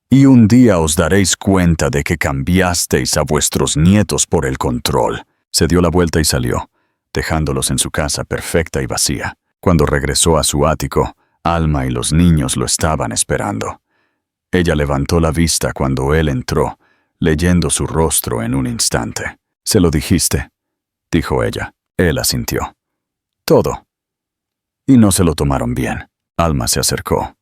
Y un día os daréis cuenta de que cambiasteis a vuestros nietos por el control». Se dio la vuelta y salió, dejándolos en su casa perfecta y vacía. Cuando regresó a su ático, Alma y los niños lo estaban esperando. Ella levantó la vista cuando él entró, leyendo su rostro en un instante. «¿Se lo dijiste?», dijo ella. Él asintió. «Todo». Y no se lo tomaron bien. Alma se acercó.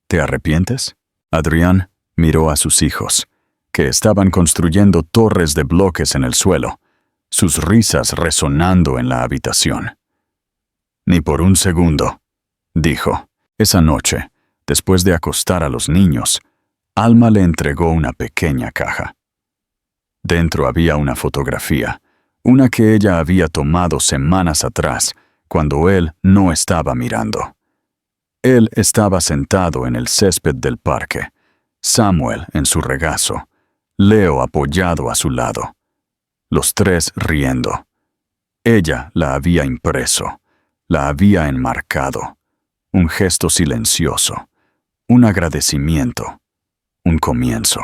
«¿Te arrepientes?». Adrián miró a sus hijos, que estaban construyendo torres de bloques en el suelo, sus risas resonando en la habitación. «Ni por un segundo», dijo. Esa noche, después de acostar a los niños, Alma le entregó una pequeña caja. Dentro había una fotografía, una que ella había tomado semanas atrás, cuando él no estaba mirando. Él estaba sentado en el césped del parque, Samuel en su regazo, Leo apoyado a su lado, los tres riendo. Ella la había impreso, la había enmarcado, un gesto silencioso, un agradecimiento, un comienzo.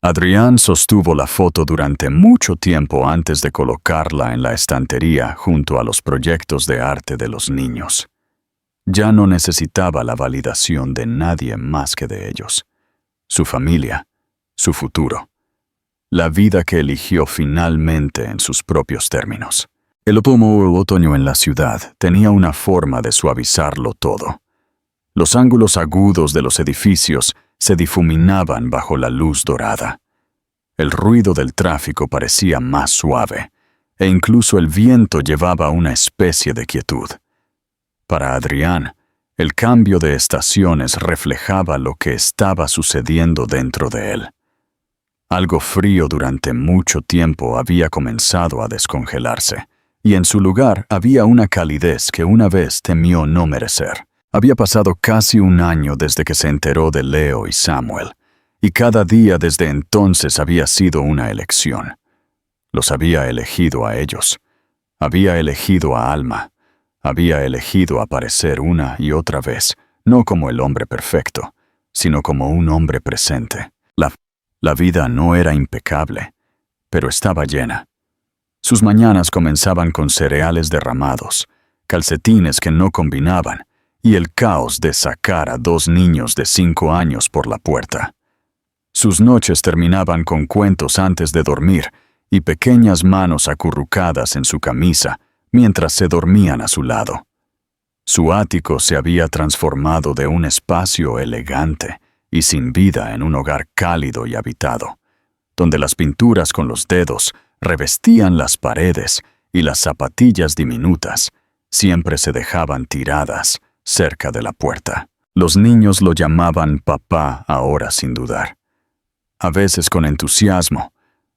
Adrián sostuvo la foto durante mucho tiempo antes de colocarla en la estantería junto a los proyectos de arte de los niños. Ya no necesitaba la validación de nadie más que de ellos. Su familia, su futuro, la vida que eligió finalmente en sus propios términos. El otoño en la ciudad tenía una forma de suavizarlo todo. Los ángulos agudos de los edificios se difuminaban bajo la luz dorada. El ruido del tráfico parecía más suave, e incluso el viento llevaba una especie de quietud. Para Adrián, el cambio de estaciones reflejaba lo que estaba sucediendo dentro de él. Algo frío durante mucho tiempo había comenzado a descongelarse, y en su lugar había una calidez que una vez temió no merecer. Había pasado casi un año desde que se enteró de Leo y Samuel, y cada día desde entonces había sido una elección. Los había elegido a ellos. Había elegido a Alma. Había elegido aparecer una y otra vez, no como el hombre perfecto, sino como un hombre presente. La vida no era impecable, pero estaba llena. Sus mañanas comenzaban con cereales derramados, calcetines que no combinaban, y el caos de sacar a 2 niños de 5 años por la puerta. Sus noches terminaban con cuentos antes de dormir y pequeñas manos acurrucadas en su camisa mientras se dormían a su lado. Su ático se había transformado de un espacio elegante y sin vida en un hogar cálido y habitado, donde las pinturas con los dedos revestían las paredes y las zapatillas diminutas siempre se dejaban tiradas cerca de la puerta. Los niños lo llamaban papá ahora sin dudar. A veces con entusiasmo,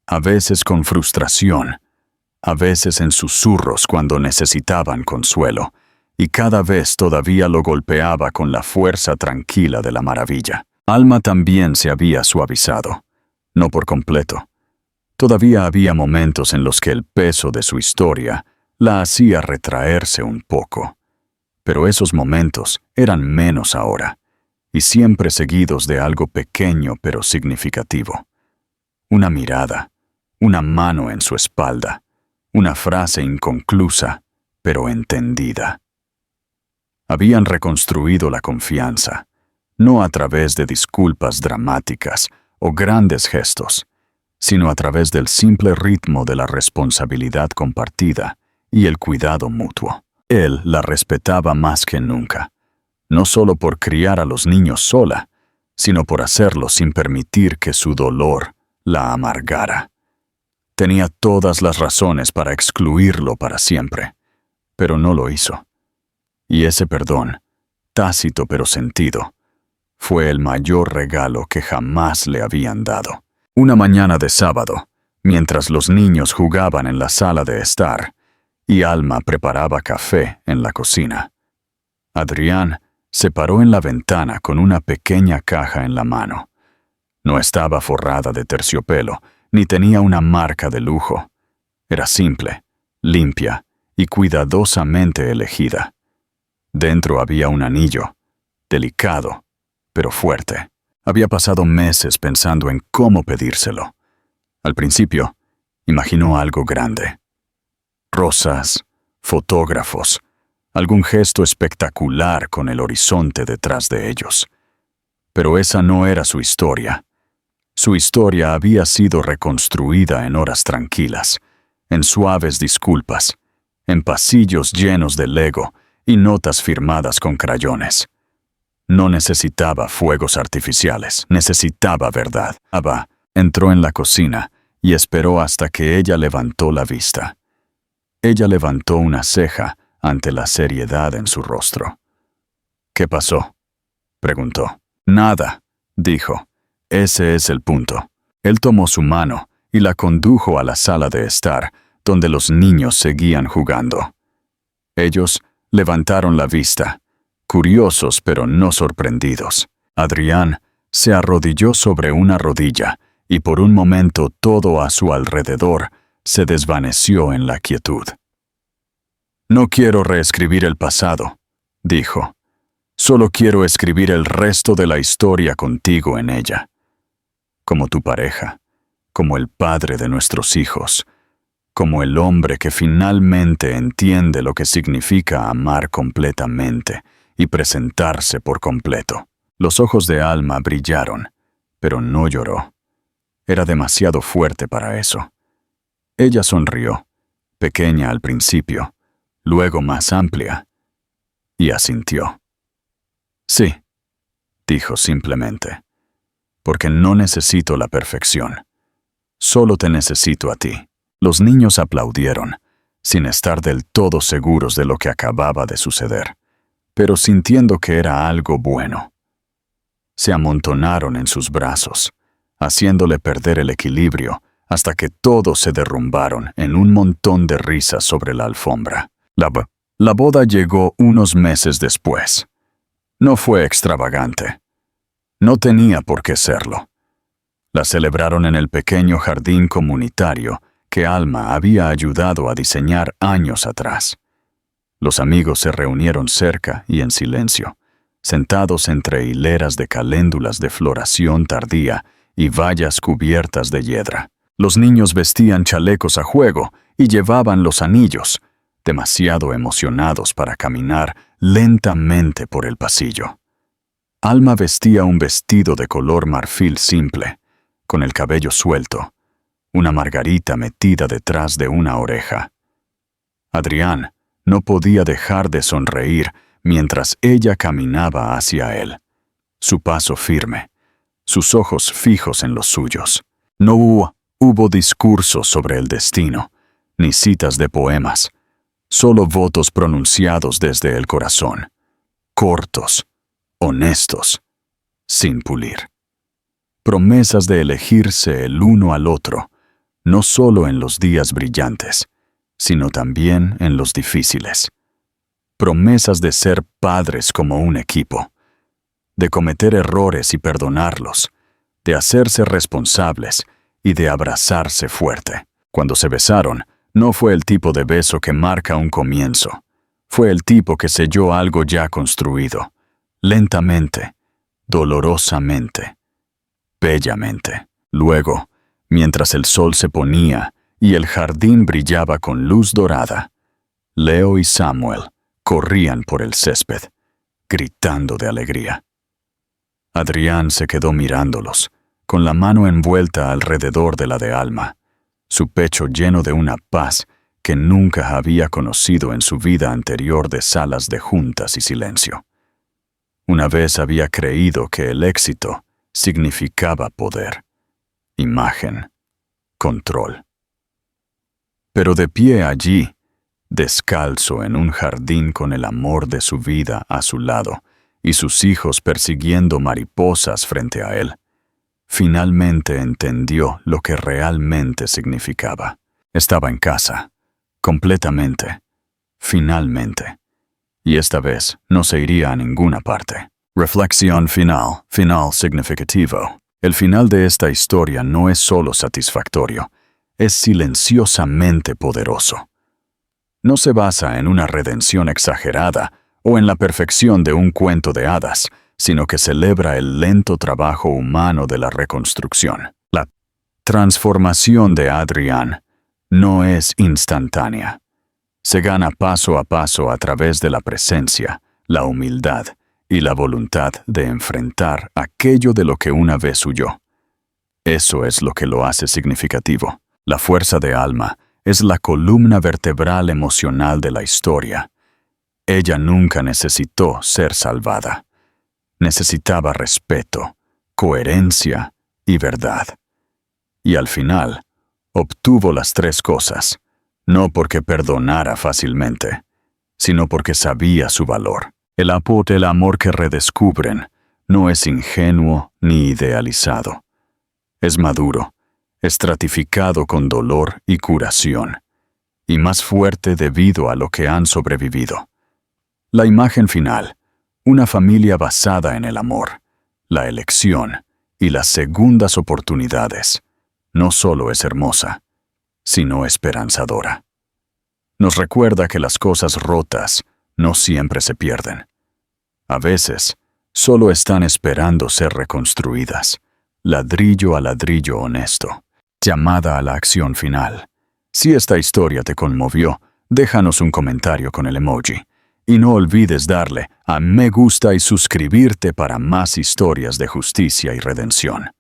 a veces con frustración, a veces en susurros cuando necesitaban consuelo, y cada vez todavía lo golpeaba con la fuerza tranquila de la maravilla. Alma también se había suavizado, no por completo. Todavía había momentos en los que el peso de su historia la hacía retraerse un poco. Pero esos momentos eran menos ahora, y siempre seguidos de algo pequeño pero significativo. Una mirada, una mano en su espalda, una frase inconclusa, pero entendida. Habían reconstruido la confianza, no a través de disculpas dramáticas o grandes gestos, sino a través del simple ritmo de la responsabilidad compartida y el cuidado mutuo. Él la respetaba más que nunca, no solo por criar a los niños sola, sino por hacerlo sin permitir que su dolor la amargara. Tenía todas las razones para excluirlo para siempre, pero no lo hizo. Y ese perdón tácito pero sentido. Fue el mayor regalo que jamás le habían dado. Una mañana de sábado, mientras los niños jugaban en la sala de estar, y Alma preparaba café en la cocina, Adrián se paró en la ventana con una pequeña caja en la mano. No estaba forrada de terciopelo, ni tenía una marca de lujo. Era simple, limpia y cuidadosamente elegida. Dentro había un anillo, delicado, pero fuerte. Había pasado meses pensando en cómo pedírselo. Al principio, imaginó algo grande. Rosas, fotógrafos, algún gesto espectacular con el horizonte detrás de ellos. Pero esa no era su historia. Su historia había sido reconstruida en horas tranquilas, en suaves disculpas, en pasillos llenos de Lego y notas firmadas con crayones. No necesitaba fuegos artificiales, necesitaba verdad. Abba entró en la cocina y esperó hasta que ella levantó la vista. Ella levantó una ceja ante la seriedad en su rostro. «¿Qué pasó?», preguntó. «Nada», dijo. «Ese es el punto». Él tomó su mano y la condujo a la sala de estar, donde los niños seguían jugando. Ellos levantaron la vista, curiosos pero no sorprendidos. Adrián se arrodilló sobre una rodilla y por un momento todo a su alrededor se desvaneció en la quietud. «No quiero reescribir el pasado», dijo. «Solo quiero escribir el resto de la historia contigo en ella. Como tu pareja, como el padre de nuestros hijos, como el hombre que finalmente entiende lo que significa amar completamente y presentarse por completo». Los ojos de Alma brillaron, pero no lloró. Era demasiado fuerte para eso. Ella sonrió, pequeña al principio, luego más amplia, y asintió. «Sí», dijo simplemente, «porque no necesito la perfección. Solo te necesito a ti». Los niños aplaudieron, sin estar del todo seguros de lo que acababa de suceder, pero sintiendo que era algo bueno. Se amontonaron en sus brazos, haciéndole perder el equilibrio hasta que todos se derrumbaron en un montón de risas sobre la alfombra. La boda llegó unos meses después. No fue extravagante. No tenía por qué serlo. La celebraron en el pequeño jardín comunitario que Alma había ayudado a diseñar años atrás. Los amigos se reunieron cerca y en silencio, sentados entre hileras de caléndulas de floración tardía y vallas cubiertas de hiedra. Los niños vestían chalecos a juego y llevaban los anillos, demasiado emocionados para caminar lentamente por el pasillo. Alma vestía un vestido de color marfil simple, con el cabello suelto, una margarita metida detrás de una oreja. Adrián no podía dejar de sonreír mientras ella caminaba hacia él, su paso firme, sus ojos fijos en los suyos. No hubo discursos sobre el destino, ni citas de poemas, solo votos pronunciados desde el corazón, cortos, honestos, sin pulir. Promesas de elegirse el uno al otro, no solo en los días brillantes, sino también en los difíciles. Promesas de ser padres como un equipo, de cometer errores y perdonarlos, de hacerse responsables y de abrazarse fuerte. Cuando se besaron, no fue el tipo de beso que marca un comienzo. Fue el tipo que selló algo ya construido, lentamente, dolorosamente, bellamente. Luego, mientras el sol se ponía y el jardín brillaba con luz dorada, Leo y Samuel corrían por el césped, gritando de alegría. Adrián se quedó mirándolos, con la mano envuelta alrededor de la de Alma, su pecho lleno de una paz que nunca había conocido en su vida anterior de salas de juntas y silencio. Una vez había creído que el éxito significaba poder, imagen, control. Pero de pie allí, descalzo en un jardín con el amor de su vida a su lado, y sus hijos persiguiendo mariposas frente a él, finalmente entendió lo que realmente significaba. Estaba en casa, completamente, finalmente, y esta vez no se iría a ninguna parte. Reflexión final, final significativo. El final de esta historia no es solo satisfactorio, es silenciosamente poderoso. No se basa en una redención exagerada o en la perfección de un cuento de hadas, sino que celebra el lento trabajo humano de la reconstrucción. La transformación de Adrián no es instantánea. Se gana paso a paso a través de la presencia, la humildad y la voluntad de enfrentar aquello de lo que una vez huyó. Eso es lo que lo hace significativo. La fuerza de Alma es la columna vertebral emocional de la historia. Ella nunca necesitó ser salvada. Necesitaba respeto, coherencia y verdad. Y al final, obtuvo las tres cosas, no porque perdonara fácilmente, sino porque sabía su valor. El amor que redescubren no es ingenuo ni idealizado. Es maduro, estratificado con dolor y curación, y más fuerte debido a lo que han sobrevivido. La imagen final, una familia basada en el amor, la elección y las segundas oportunidades, no solo es hermosa, sino esperanzadora. Nos recuerda que las cosas rotas no siempre se pierden. A veces, solo están esperando ser reconstruidas, ladrillo a ladrillo honesto. Llamada a la acción final. Si esta historia te conmovió, déjanos un comentario con el emoji. Y no olvides darle a me gusta y suscribirte para más historias de justicia y redención.